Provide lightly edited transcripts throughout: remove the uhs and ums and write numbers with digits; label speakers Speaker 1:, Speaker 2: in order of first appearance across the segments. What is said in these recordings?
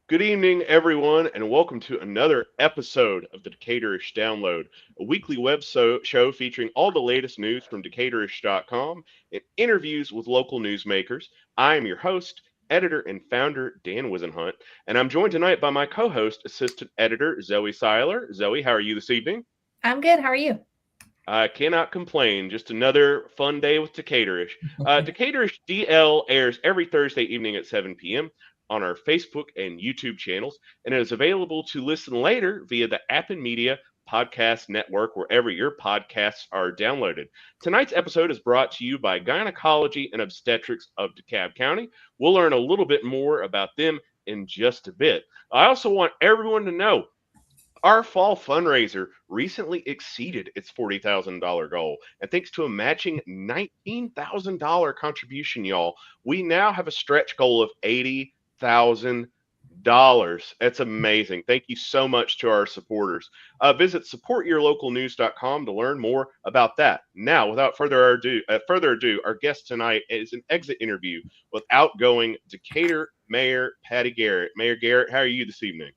Speaker 1: Good evening, everyone, and welcome to another episode of the Decatorish Download, a weekly show featuring all the latest news from Decatorish.com and interviews with local newsmakers. I am your host, editor, and founder, Dan Wisenhunt, and I'm joined tonight by my co host, assistant editor, Zoe Seiler. Zoe, how are you this evening?
Speaker 2: I'm good. How are you?
Speaker 1: I cannot complain. Just another fun day with Decatorish. Decatorish DL airs every Thursday evening at 7 p.m. on our Facebook and YouTube channels, and it is available to listen later via the App and Media Podcast Network, wherever your podcasts are downloaded. Tonight's episode is brought to you by Gynecology and Obstetrics of DeKalb County. We'll learn a little bit more about them in just a bit. I also want everyone to know our fall fundraiser recently exceeded its $40,000 goal. And thanks to a matching $19,000 contribution, y'all, we now have a stretch goal of $80,000. That's amazing. Thank you so much to our supporters. Visit supportyourlocalnews.com to learn more about that. Now, without further ado, our guest tonight is an exit interview with outgoing Decatur Mayor Patti Garrett. Mayor Garrett, how are you this evening?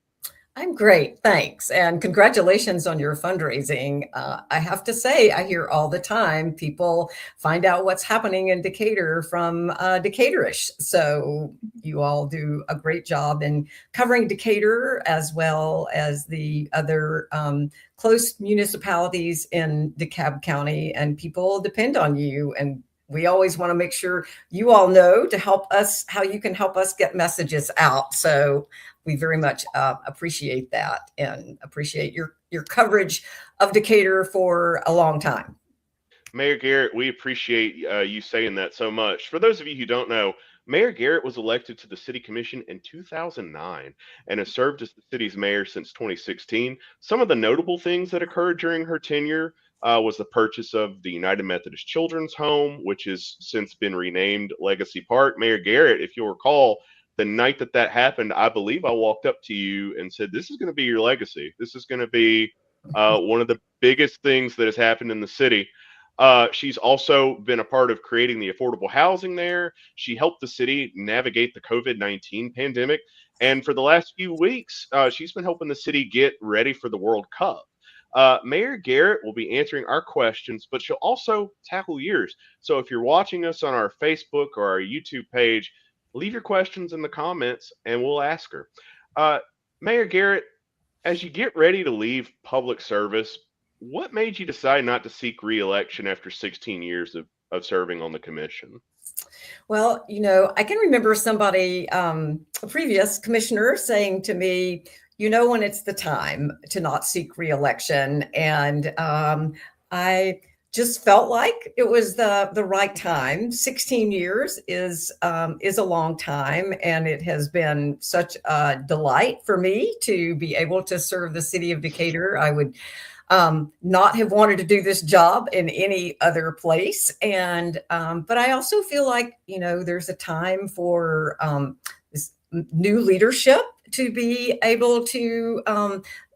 Speaker 3: I'm great, thanks. And congratulations on your fundraising. I have to say, I hear all the time people find out what's happening in Decatur from Decatorish. So you all do a great job in covering Decatur as well as the other close municipalities in DeKalb County, and people depend on you. And we always want to make sure you all know to help us, how you can help us get messages out. So we very much appreciate that and appreciate your coverage of Decatur for a long time.
Speaker 1: Mayor Garrett, we appreciate you saying that so much. For those of you who don't know, Mayor Garrett was elected to the City Commission in 2009 and has served as the city's mayor since 2016. Some of the notable things that occurred during her tenure was the purchase of the United Methodist Children's Home, which has since been renamed Legacy Park. Mayor Garrett, if you'll recall, the night that happened, I believe I walked up to you and said, "This is going to be your legacy. This is going to be one of the biggest things that has happened in the city." She's also been a part of creating the affordable housing there. She helped the city navigate the COVID-19 pandemic. And for the last few weeks, she's been helping the city get ready for the World Cup. Mayor Garrett will be answering our questions, but she'll also tackle yours. So if you're watching us on our Facebook or our YouTube page, leave your questions in the comments and we'll ask her. Mayor Garrett, as you get ready to leave public service, what made you decide not to seek re-election after 16 years of serving on the commission?
Speaker 3: Well, I can remember somebody, a previous commissioner, saying to me, when it's the time to not seek re-election. And I just felt like it was the right time. 16 years is a long time, and it has been such a delight for me to be able to serve the city of Decatur. I would not have wanted to do this job in any other place, and but I also feel like there's a time for this new leadership to be able to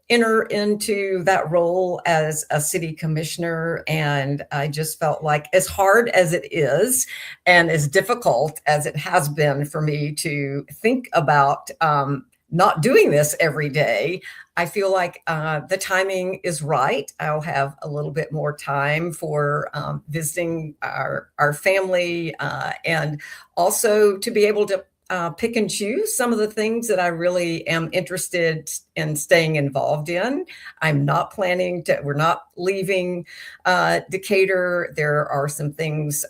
Speaker 3: enter into that role as a city commissioner. And I just felt like, as hard as it is and as difficult as it has been for me to think about not doing this every day, I feel like the timing is right. I'll have a little bit more time for visiting our family and also to be able to pick and choose some of the things that I really am interested in staying involved in. I'm not planning to, we're not leaving Decatur. There are some things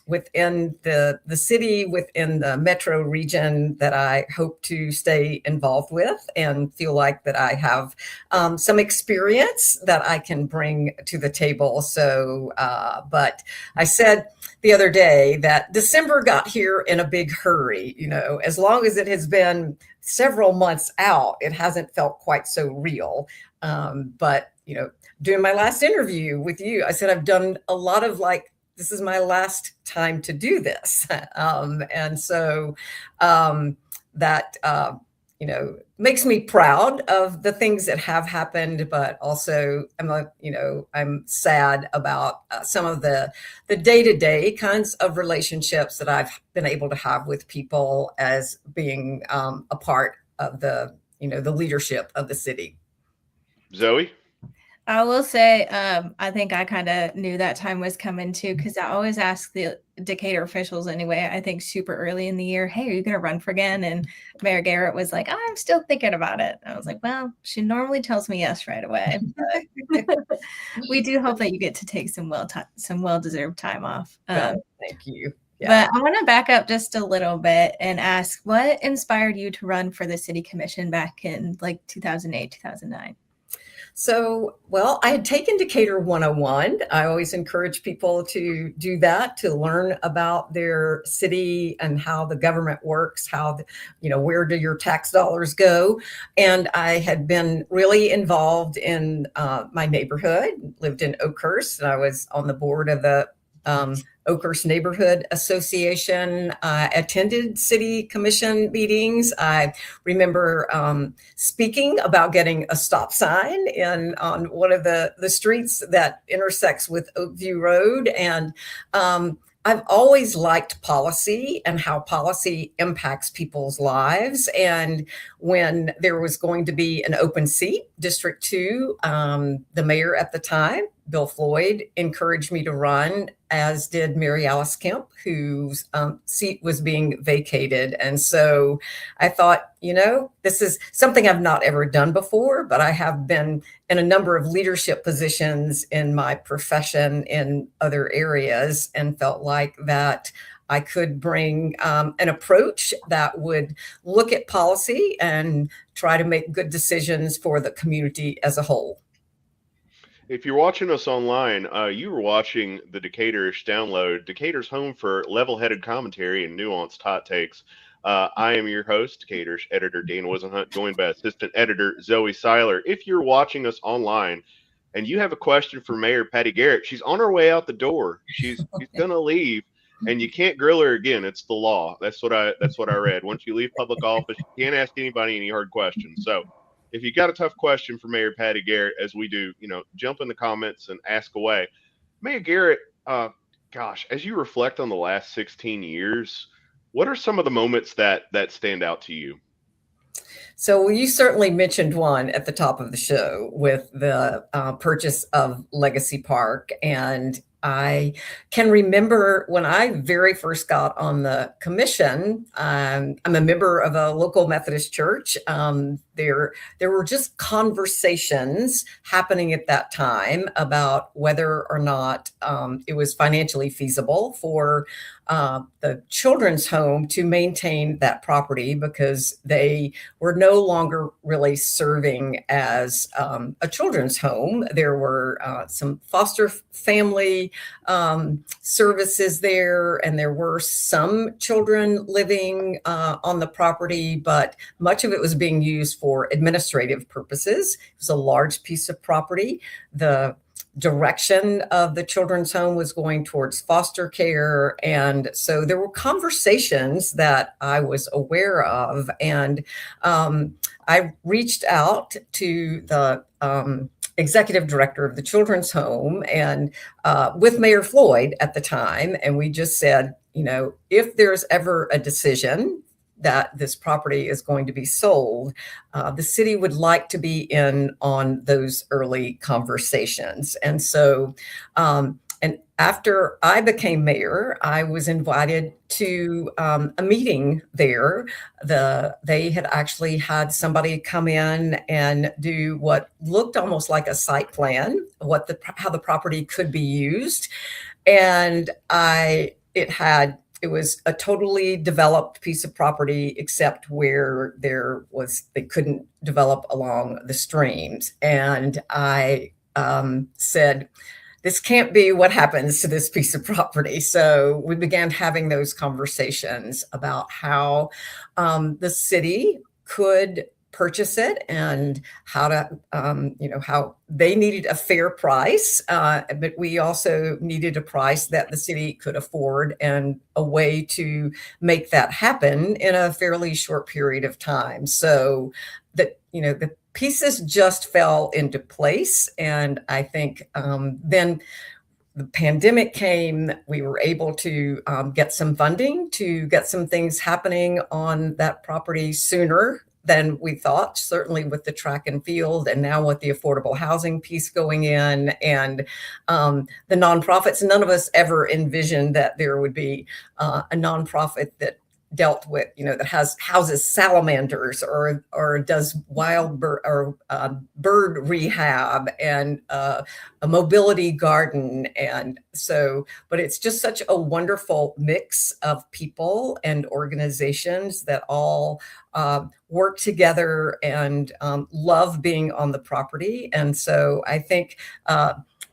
Speaker 3: within the city, within the metro region, that I hope to stay involved with and feel like that I have some experience that I can bring to the table. So, but I said the other day that December got here in a big hurry. As long as it has been several months out, it hasn't felt quite so real. But doing my last interview with you, I said I've done a lot of this is my last time to do this. And so that makes me proud of the things that have happened, but also I'm sad about some of the day-to-day kinds of relationships that I've been able to have with people as being a part of the, the leadership of the city.
Speaker 1: Zoe?
Speaker 2: I will say, I think I kind of knew that time was coming too, because I always ask the Decatur officials anyway, I think super early in the year, hey, are you going to run for again? And Mayor Garrett was like, I'm still thinking about it. I was like, well, she normally tells me yes right away. But we do hope that you get to take some well-deserved time off.
Speaker 3: Thank you. Yeah.
Speaker 2: But I want to back up just a little bit and ask, what inspired you to run for the city commission back in like 2008, 2009?
Speaker 3: So, well, I had taken Decatur 101. I always encourage people to do that, to learn about their city and how the government works, where do your tax dollars go? And I had been really involved in my neighborhood, lived in Oakhurst, and I was on the board of the Oakhurst Neighborhood Association. I attended city commission meetings. I remember speaking about getting a stop sign on one of the streets that intersects with Oakview Road. And I've always liked policy and how policy impacts people's lives. And when there was going to be an open seat, District 2, the mayor at the time, Bill Floyd, encouraged me to run, as did Mary Alice Kemp, whose seat was being vacated. And so I thought, this is something I've not ever done before, but I have been in a number of leadership positions in my profession in other areas, and felt like that I could bring an approach that would look at policy and try to make good decisions for the community as a whole.
Speaker 1: If you're watching us online, you were watching the Decatur-ish download, Decatur's home for level-headed commentary and nuanced hot takes. I am your host, Decatur's editor, Dan Wisenhunt, joined by assistant editor, Zoe Seiler. If you're watching us online and you have a question for Mayor Patti Garrett, she's on her way out the door. She's going to leave, and you can't grill her again. It's the law. That's what I read. Once you leave public office, you can't ask anybody any hard questions. So if you got a tough question for Mayor Patti Garrett, as we do, jump in the comments and ask away. Mayor Garrett, as you reflect on the last 16 years, what are some of the moments that stand out to you?
Speaker 3: So you certainly mentioned one at the top of the show with the purchase of Legacy Park. And I can remember when I very first got on the commission. I'm a member of a local Methodist church. There were just conversations happening at that time about whether or not it was financially feasible for the children's home to maintain that property, because they were no longer really serving as a children's home. There were some foster family services there, and there were some children living on the property, but much of it was being used for administrative purposes. It was a large piece of property. The direction of the children's home was going towards foster care. And so there were conversations that I was aware of. And I reached out to the executive director of the children's home and with Mayor Floyd at the time. And we just said, if there's ever a decision that this property is going to be sold, the city would like to be in on those early conversations. And so, and after I became mayor, I was invited to a meeting there. They had actually had somebody come in and do what looked almost like a site plan, how the property could be used. And it was a totally developed piece of property, except where they couldn't develop along the streams. And I said, this can't be what happens to this piece of property. So we began having those conversations about how the city could purchase it and how to, how they needed a fair price, but we also needed a price that the city could afford and a way to make that happen in a fairly short period of time. So that, the pieces just fell into place. And I think then the pandemic came, we were able to get some funding to get some things happening on that property sooner than we thought, certainly with the track and field, and now with the affordable housing piece going in, and the nonprofits. None of us ever envisioned that there would be a nonprofit that dealt with, that houses salamanders or does wild bird or bird rehab and a mobility garden. And so, but it's just such a wonderful mix of people and organizations that all work together and love being on the property. And so I think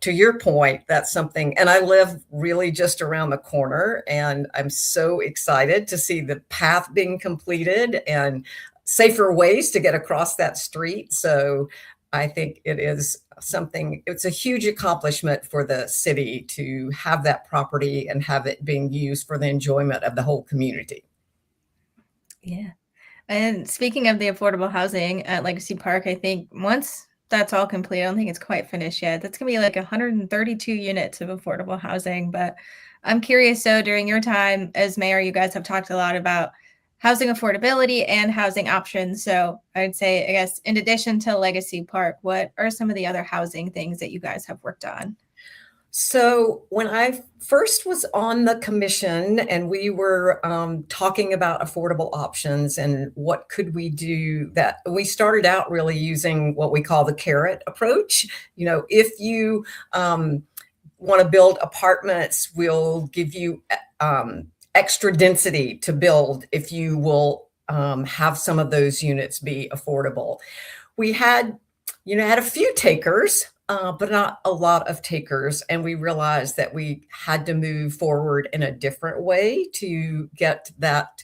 Speaker 3: to your point, that's something, and I live really just around the corner, and I'm so excited to see the path being completed and safer ways to get across that street. So I think it is something, it's a huge accomplishment for the city to have that property and have it being used for the enjoyment of the whole community.
Speaker 2: Yeah. And speaking of the affordable housing at Legacy Park, I think once that's all complete, I don't think it's quite finished yet. That's going to be like 132 units of affordable housing. But I'm curious, so during your time as mayor, you guys have talked a lot about housing affordability and housing options. So I'd say, I guess, in addition to Legacy Park, what are some of the other housing things that you guys have worked on?
Speaker 3: So when I first was on the commission and we were talking about affordable options and what could we do, that we started out really using what we call the carrot approach. If you want to build apartments, we'll give you extra density to build if you will have some of those units be affordable. We had a few takers, but not a lot of takers. And we realized that we had to move forward in a different way to get that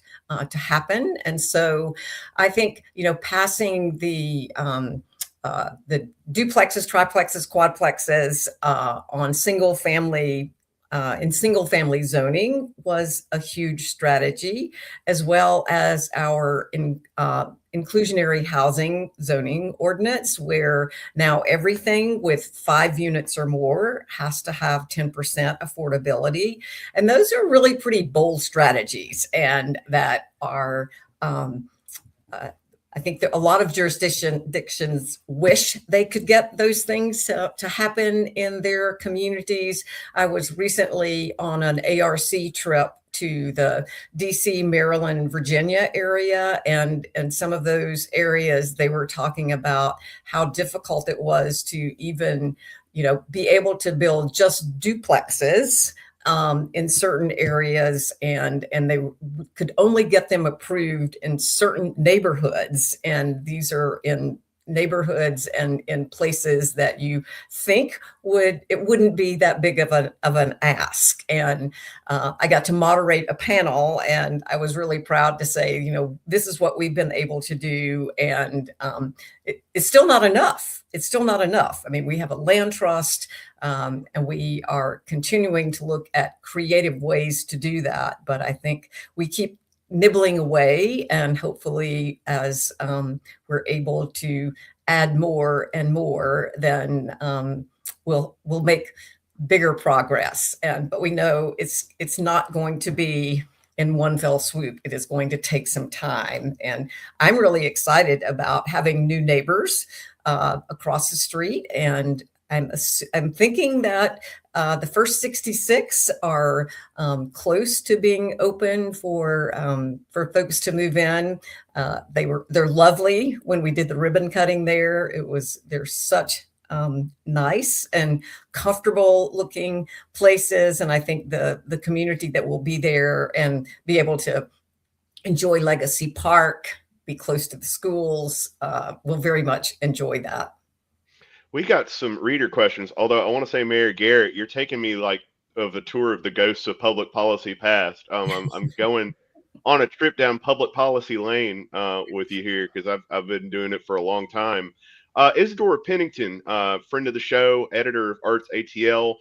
Speaker 3: to happen. And so I think, passing the duplexes, triplexes, quadplexes on single family in single family zoning was a huge strategy, as well as our inclusionary housing zoning ordinance, where now everything with 5 units or more has to have 10% affordability. And those are really pretty bold strategies, and that are I think that a lot of jurisdictions wish they could get those things to happen in their communities. I was recently on an ARC trip to the DC, Maryland, Virginia area, and some of those areas, they were talking about how difficult it was to even, be able to build just duplexes in certain areas, and they could only get them approved in certain neighborhoods. And these are in neighborhoods and in places that you think it wouldn't be that big of an ask. And I got to moderate a panel, and I was really proud to say, this is what we've been able to do. And it's still not enough. It's still not enough. I mean, we have a land trust, and we are continuing to look at creative ways to do that. But I think we keep nibbling away, and hopefully as we're able to add more and more, then we'll make bigger progress. But we know it's not going to be in one fell swoop. It is going to take some time. And I'm really excited about having new neighbors across the street. And I'm thinking that the first 66 are close to being open for folks to move in. They're lovely. When we did the ribbon cutting there, they're such nice and comfortable looking places. And I think the community that will be there and be able to enjoy Legacy Park, be close to the schools, will very much enjoy that.
Speaker 1: We got some reader questions, although I want to say, Mayor Garrett, you're taking me like of a tour of the ghosts of public policy past. I'm going on a trip down public policy lane with you here, because I've been doing it for a long time. Isadora Pennington, friend of the show, editor of Arts ATL,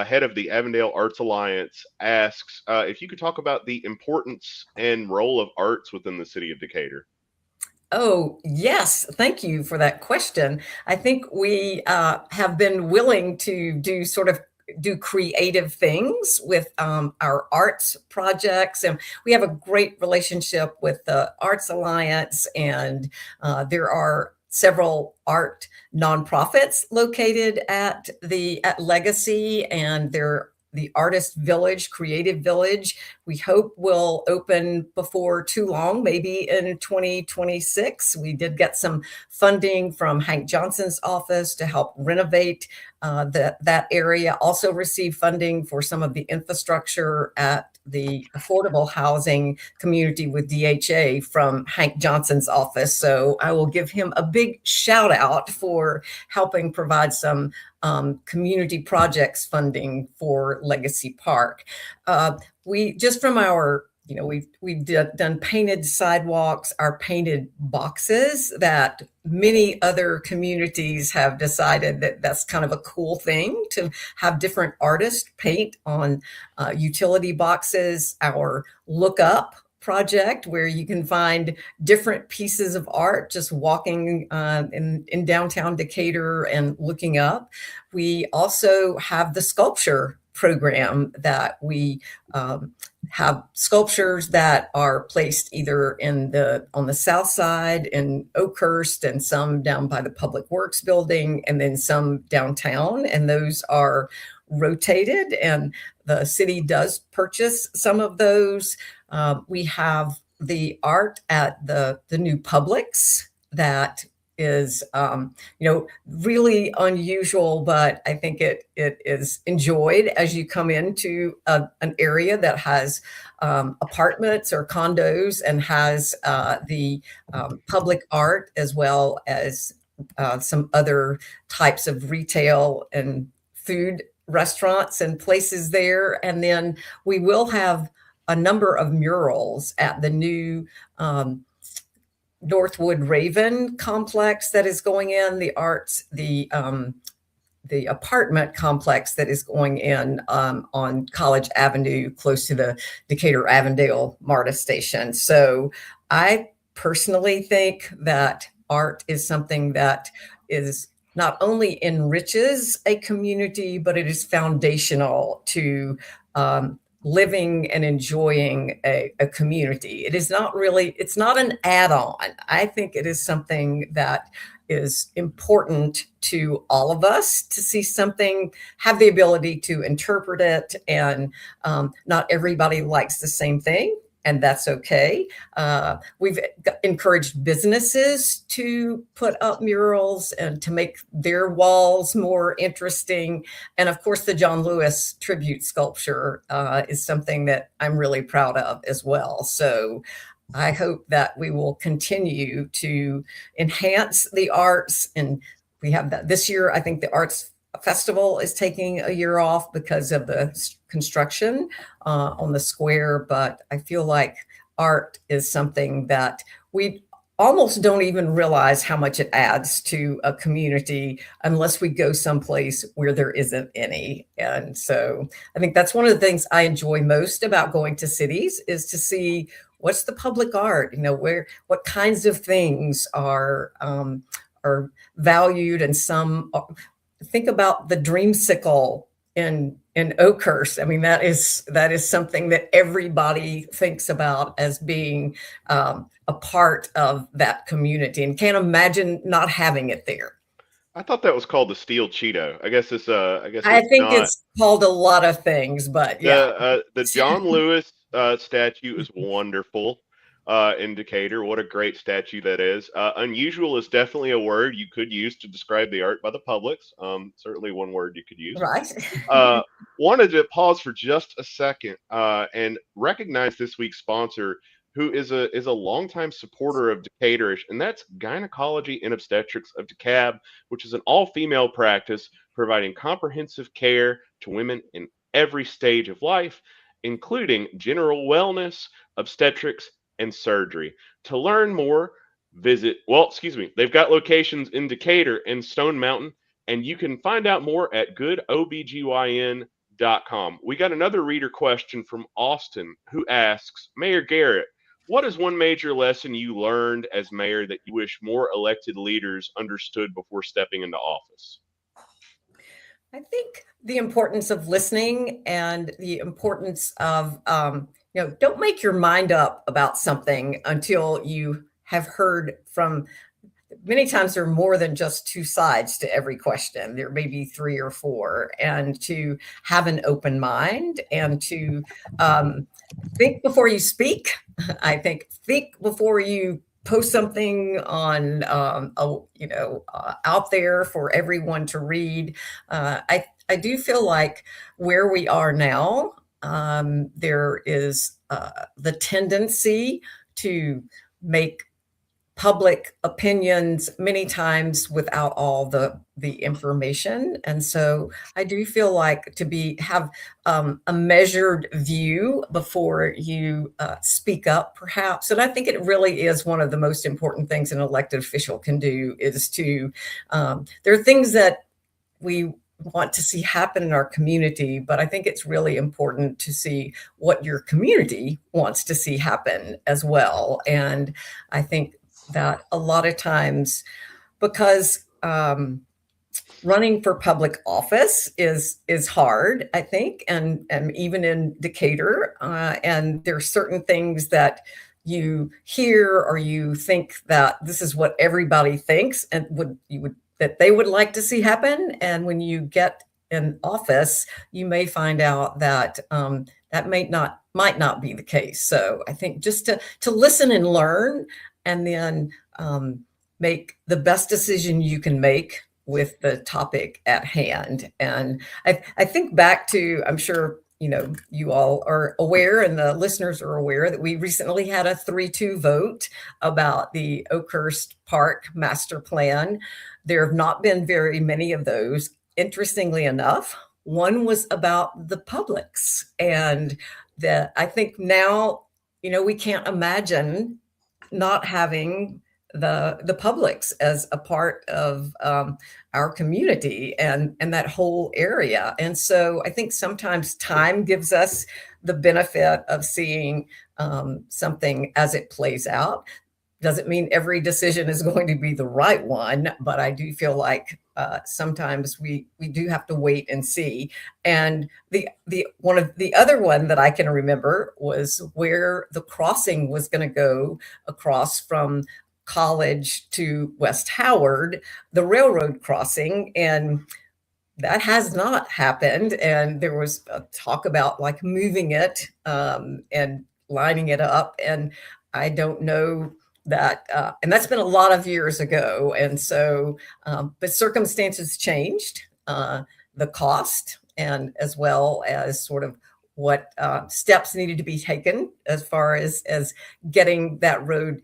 Speaker 1: head of the Avondale Arts Alliance, asks if you could talk about the importance and role of arts within the city of Decatur.
Speaker 3: Oh, yes. Thank you for that question. I think we have been willing to do sort of do creative things with our arts projects. And we have a great relationship with the Arts Alliance, and there are several art nonprofits located at Legacy, and they're the Artist Village, Creative Village. We hope will open before too long, maybe in 2026. We did get some funding from Hank Johnson's office to help renovate that area. Also received funding for some of the infrastructure at the affordable housing community with DHA from Hank Johnson's office. So I will give him a big shout out for helping provide some community projects funding for Legacy Park. We just from our, we've done painted sidewalks, our painted boxes that many other communities have decided that that's kind of a cool thing to have different artists paint on utility boxes. Our Look Up project, where you can find different pieces of art just walking in downtown Decatur and looking up. We also have the sculpture program that we have sculptures that are placed either on the south side in Oakhurst, and some down by the Public Works building, and then some downtown, and those are rotated, and the city does purchase some of those. We have the art at the new Publix that is, really unusual, but I think it is enjoyed as you come into an area that has apartments or condos and has the public art, as well as some other types of retail and food restaurants and places there. And then we will have a number of murals at the new Northwood Raven complex that is going in, the apartment complex that is going in on College Avenue, close to the Decatur Avondale MARTA station. So I personally think that art is something that is not only enriches a community, but it is foundational to living and enjoying a community. It's not an add-on. I think it is something that is important to all of us to see something, have the ability to interpret it, and not everybody likes the same thing, and that's okay. We've encouraged businesses to put up murals and to make their walls more interesting. And of course, the John Lewis tribute sculpture is something that I'm really proud of as well. So I hope that we will continue to enhance the arts. And we have that this year. I think the Arts Festival is taking a year off because of the construction on the square, but I feel like art is something that we almost don't even realize how much it adds to a community unless we go someplace where there isn't any. And so I think that's one of the things I enjoy most about going to cities, is to see what's the public art, what kinds of things are valued, and some think about the dreamsicle in Oakhurst. I mean, that is something that everybody thinks about as being a part of that community, and can't imagine not having it there.
Speaker 1: I thought that was called the Steel Cheeto. I guess it's
Speaker 3: I think it's called a lot of things, but yeah.
Speaker 1: The John Lewis statue is wonderful in Decatur. What a great statue that is. Unusual is definitely a word you could use to describe the art by the Publix. Certainly one word you could use.
Speaker 3: Right.
Speaker 1: Wanted to pause for just a second and recognize this week's sponsor, who is a longtime supporter of Decatur, and that's Gynecology and Obstetrics of DeKalb, which is an all-female practice providing comprehensive care to women in every stage of life, including general wellness, obstetrics, and surgery. To learn more, they've got locations in Decatur and Stone Mountain, and you can find out more at goodobgyn.com. We got another reader question from Austin, who asks, Mayor Garrett, what is one major lesson you learned as mayor that you wish more elected leaders understood before stepping into office?
Speaker 3: I think the importance of listening and the importance of, don't make your mind up about something until you have heard from. Many times there are more than just two sides to every question. There may be three or four, and to have an open mind and to think before you speak. I think before you post something on, out there for everyone to read. I do feel like where we are now, there is the tendency to make public opinions many times without all the information. And so I do feel like have a measured view before you speak up, perhaps. And I think it really is one of the most important things an elected official can do is to, there are things that we want to see happen in our community, but I think it's really important to see what your community wants to see happen as well. And I think that a lot of times, because running for public office is hard, I think, and even in Decatur, and there are certain things that you hear or you think that this is what everybody thinks and that they would like to see happen, and when you get in office, you may find out that that might not be the case. So I think just to listen and learn, and then make the best decision you can make with the topic at hand. And I think back to, I'm sure, you all are aware and the listeners are aware that we recently had a 3-2 vote about the Oakhurst Park Master Plan. There have not been very many of those. Interestingly enough, one was about the Publix. And that I think now, we can't imagine not having the Publix as a part of our community and that whole area. And so I think sometimes time gives us the benefit of seeing something as it plays out. Doesn't mean every decision is going to be the right one, but I do feel like sometimes we do have to wait and see. And the other one that I can remember was where the crossing was going to go across from College to West Howard, the railroad crossing, and that has not happened. And there was a talk about like moving it and lining it up, and I don't know that, and that's been a lot of years ago. And so, but circumstances changed, the cost, and as well as sort of what steps needed to be taken as far as getting that road,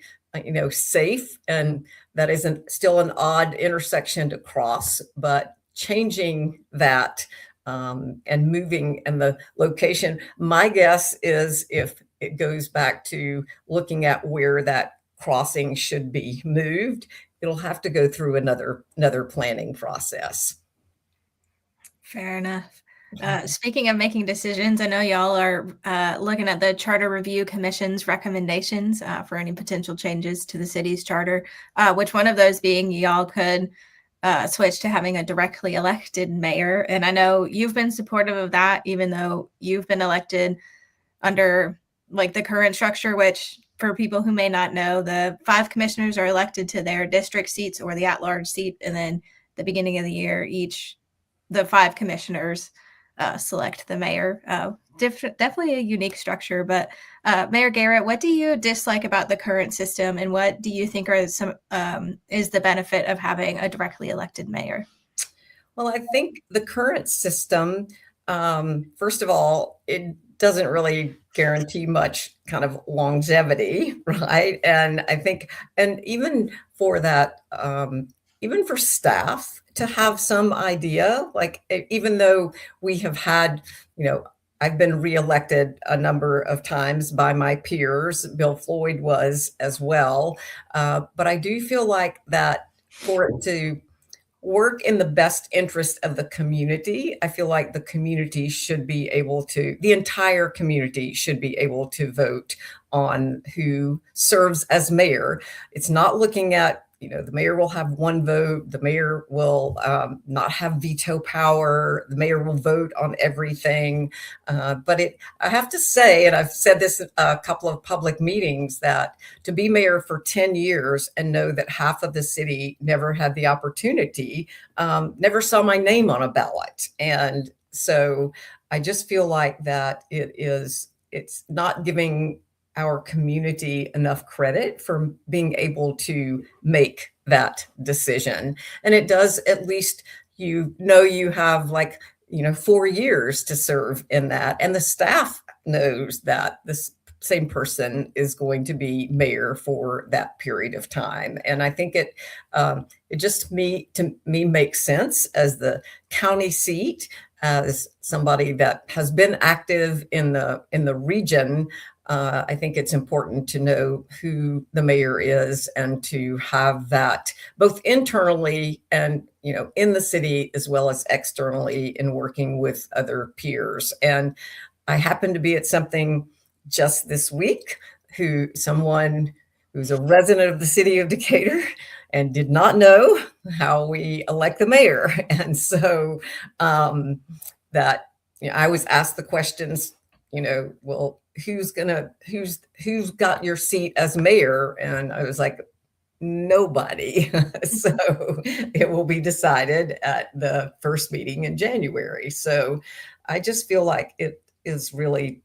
Speaker 3: safe. And that isn't still an odd intersection to cross, but changing that and moving and the location. My guess is if it goes back to looking at where that crossing should be moved, it'll have to go through another planning process.
Speaker 2: Fair enough. Speaking of making decisions, I know y'all are looking at the Charter Review Commission's recommendations for any potential changes to the city's charter, which one of those being y'all could switch to having a directly elected mayor. And I know you've been supportive of that, even though you've been elected under like the current structure, which for people who may not know, the 5 commissioners are elected to their district seats or the at-large seat. And then the beginning of the year, the 5 commissioners select the mayor. Definitely a unique structure. But Mayor Garrett, what do you dislike about the current system, and what do you think are some is the benefit of having a directly elected mayor?
Speaker 3: Well, I think the current system, first of all, it doesn't really guarantee much kind of longevity, right? And I think, and even for that, even for staff to have some idea, like even though we have had, I've been reelected a number of times by my peers, Bill Floyd was as well, but I do feel like that for it to work in the best interest of the community, I feel like the entire community should be able to vote on who serves as mayor. It's not looking at, the mayor will have one vote. The mayor will not have veto power. The mayor will vote on everything. But I have to say, and I've said this in a couple of public meetings, that to be mayor for 10 years and know that half of the city never had the opportunity, never saw my name on a ballot. And so I just feel like that it's not giving our community enough credit for being able to make that decision. And it does, at least you have 4 years to serve in that. And the staff knows that this same person is going to be mayor for that period of time. And I think it just to me makes sense as the county seat, as somebody that has been active in the region. I think it's important to know who the mayor is and to have that both internally and, in the city as well as externally in working with other peers. And I happened to be at something just this week someone who's a resident of the city of Decatur and did not know how we elect the mayor. And so that, I was asked the questions, well, who's got your seat as mayor? And I was like, nobody. So it will be decided at the first meeting in January. So I just feel like it is really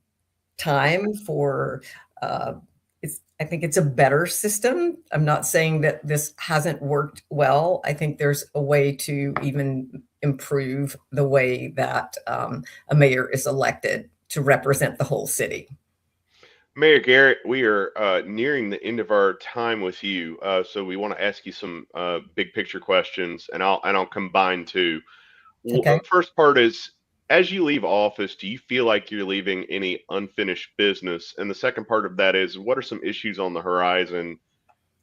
Speaker 3: time for, I think it's a better system. I'm not saying that this hasn't worked well. I think there's a way to even improve the way that a mayor is elected to represent the whole city.
Speaker 1: Mayor Garrett, we are nearing the end of our time with you, so we want to ask you some big picture questions, and I'll combine two.
Speaker 3: Okay.
Speaker 1: First part is, as you leave office, do you feel like you're leaving any unfinished business? And the second part of that is, what are some issues on the horizon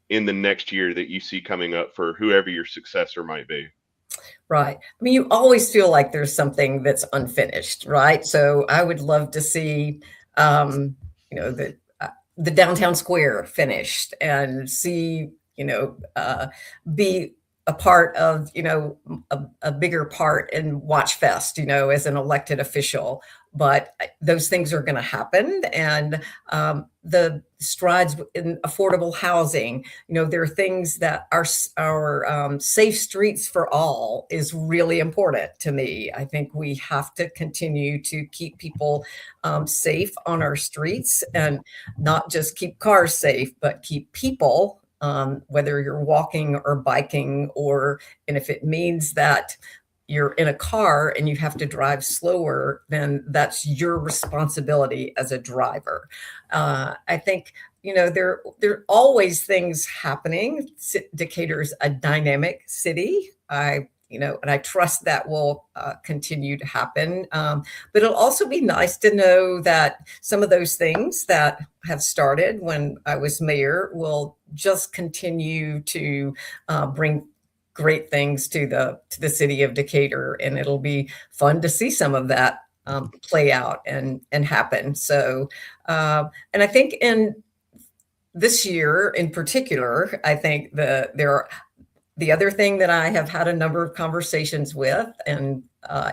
Speaker 1: in the next year that you see coming up for whoever your successor might be?
Speaker 3: Right. I mean, you always feel like there's something that's unfinished, right? So I would love to see, the downtown square finished, and see, be a part of, a bigger part in Watch Fest, as an elected official. But those things are going to happen. And the strides in affordable housing, there are things that our safe streets for all is really important to me. I think we have to continue to keep people safe on our streets, and not just keep cars safe, but keep people, whether you're walking or biking, and if it means that you're in a car and you have to drive slower, then that's your responsibility as a driver. I think, there are always things happening. Decatur's a dynamic city. And I trust that will continue to happen. But it'll also be nice to know that some of those things that have started when I was mayor will just continue to bring great things to the city of Decatur, and it'll be fun to see some of that play out and happen. So, and I think in this year in particular, I think the other thing that I have had a number of conversations with, and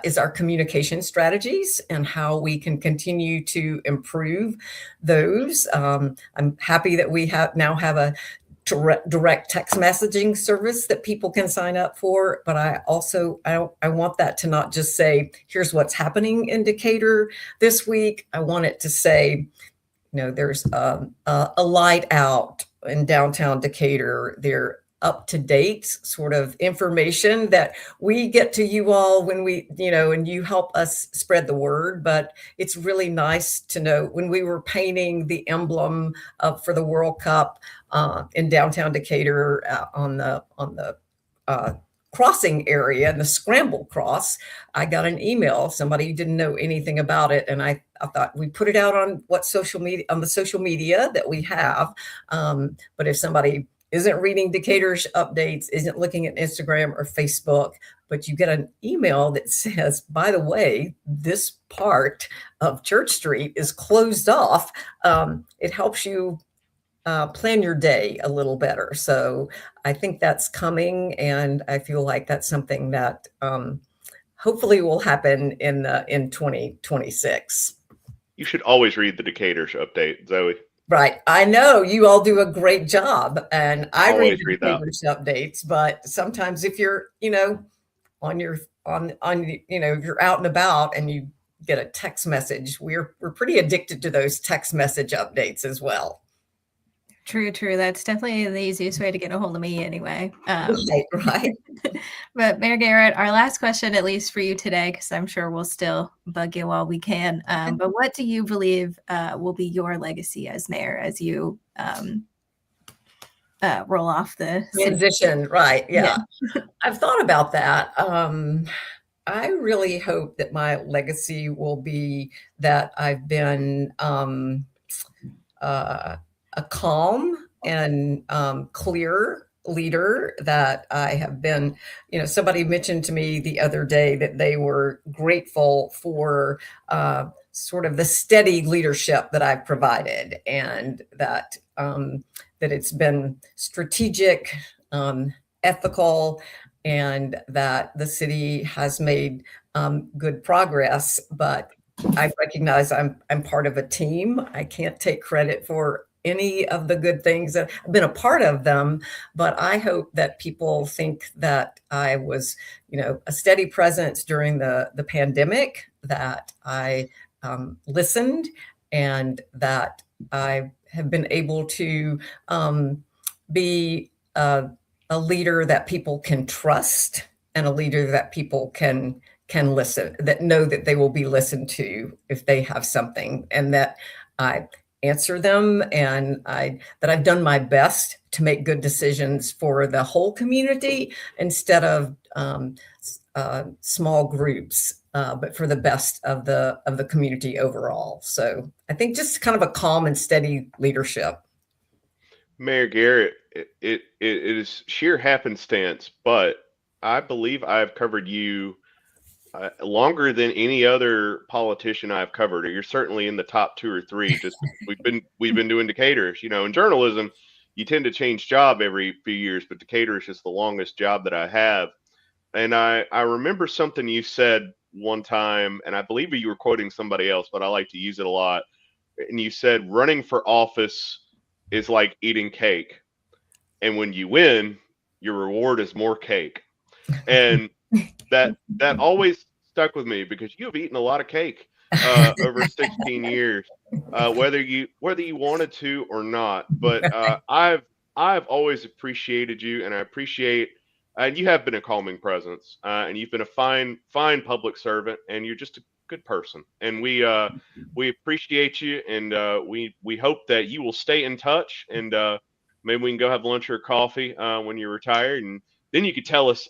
Speaker 3: is our communication strategies and how we can continue to improve those. I'm happy that we now have a direct text messaging service that people can sign up for. But I want that to not just say, here's what's happening in Decatur this week. I want it to say, there's a light out in downtown Decatur. They're up to date sort of information that we get to you all when we, and you help us spread the word. But it's really nice to know when we were painting the emblem for the World Cup in downtown Decatur on the crossing area and the scramble cross, I got an email. Somebody didn't know anything about it. And I thought we put it out on the social media that we have. But if somebody isn't reading Decatur's updates, isn't looking at Instagram or Facebook, but you get an email that says, by the way, this part of Church Street is closed off. It helps you plan your day a little better. So I think that's coming, and I feel like that's something that hopefully will happen in 2026.
Speaker 1: You should always read the Decatur update, Zoe.
Speaker 3: Right. I know you all do a great job, and I read
Speaker 1: Always
Speaker 3: the
Speaker 1: read that.
Speaker 3: Decatur updates, but sometimes if you're, on if you're out and about and you get a text message, we're pretty addicted to those text message updates as well.
Speaker 2: True. That's definitely the easiest way to get a hold of me anyway.
Speaker 3: Right.
Speaker 2: But Mayor Garrett, our last question, at least for you today, because I'm sure we'll still bug you while we can. But what do you believe will be your legacy as mayor as you roll off the
Speaker 3: transition? Right. Yeah. I've thought about that. I really hope that my legacy will be that I've been a calm and clear leader, that I have been, somebody mentioned to me the other day that they were grateful for sort of the steady leadership that I've provided, and that that it's been strategic, ethical, and that the city has made good progress. But I recognize I'm part of a team. I can't take credit for any of the good things that I've been a part of them, but I hope that people think that I was, a steady presence during the pandemic, that I listened, and that I have been able to be a leader that people can trust, and a leader that people can listen, that know that they will be listened to if they have something, and that I answer them, and that I've done my best to make good decisions for the whole community instead of small groups, but for the best of the community overall. So I think just kind of a calm and steady leadership.
Speaker 1: Mayor Garrett, it is sheer happenstance, but I believe I've covered you longer than any other politician I've covered. You're certainly in the top 2 or 3. Just we've been doing Decatur. In journalism, you tend to change job every few years, but Decatur is just the longest job that I have. And I remember something you said one time, and I believe you were quoting somebody else, but I like to use it a lot. And you said running for office is like eating cake, and when you win, your reward is more cake. And that always stuck with me, because you have eaten a lot of cake over 16 years, whether you wanted to or not. But I've always appreciated you, and I appreciate, and you have been a calming presence, and you've been a fine public servant, and you're just a good person, and we appreciate you, and we hope that you will stay in touch, and maybe we can go have lunch or coffee when you're retired, and then you could tell us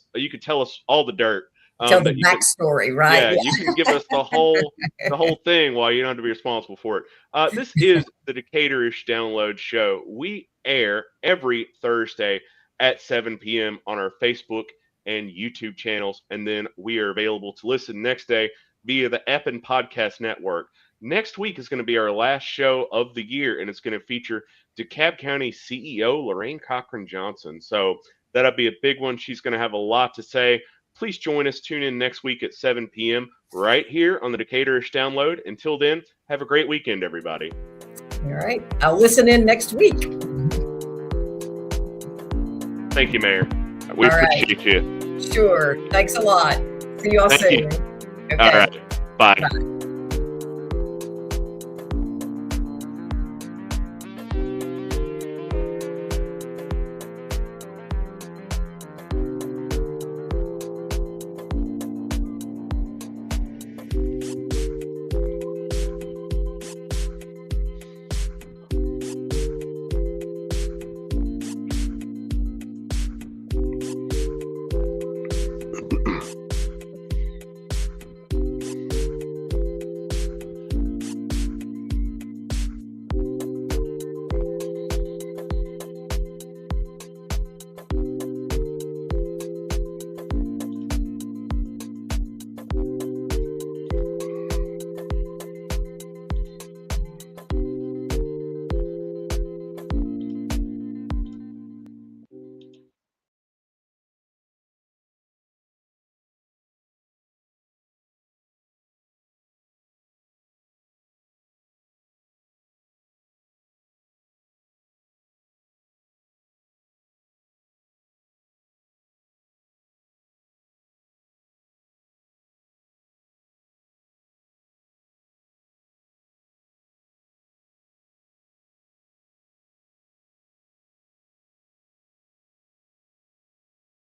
Speaker 1: all the dirt.
Speaker 3: Tell the backstory, right?
Speaker 1: Yeah, you can give us the whole thing while you don't have to be responsible for it. This is the Decatur-ish Download Show. We air every Thursday at 7 p.m. on our Facebook and YouTube channels, and then we are available to listen next day via the Eppin Podcast Network. Next week is going to be our last show of the year, and it's going to feature DeKalb County CEO Lorraine Cochran Johnson. So that'll be a big one. She's going to have a lot to say. Please join us. Tune in next week at 7 p.m. right here on the Decatur-ish Download. Until then, have a great weekend, everybody.
Speaker 3: All right. I'll listen in next week.
Speaker 1: Thank you, Mayor. We appreciate you.
Speaker 3: Sure. Thanks a lot. See you all soon.
Speaker 1: Okay. All right. Bye.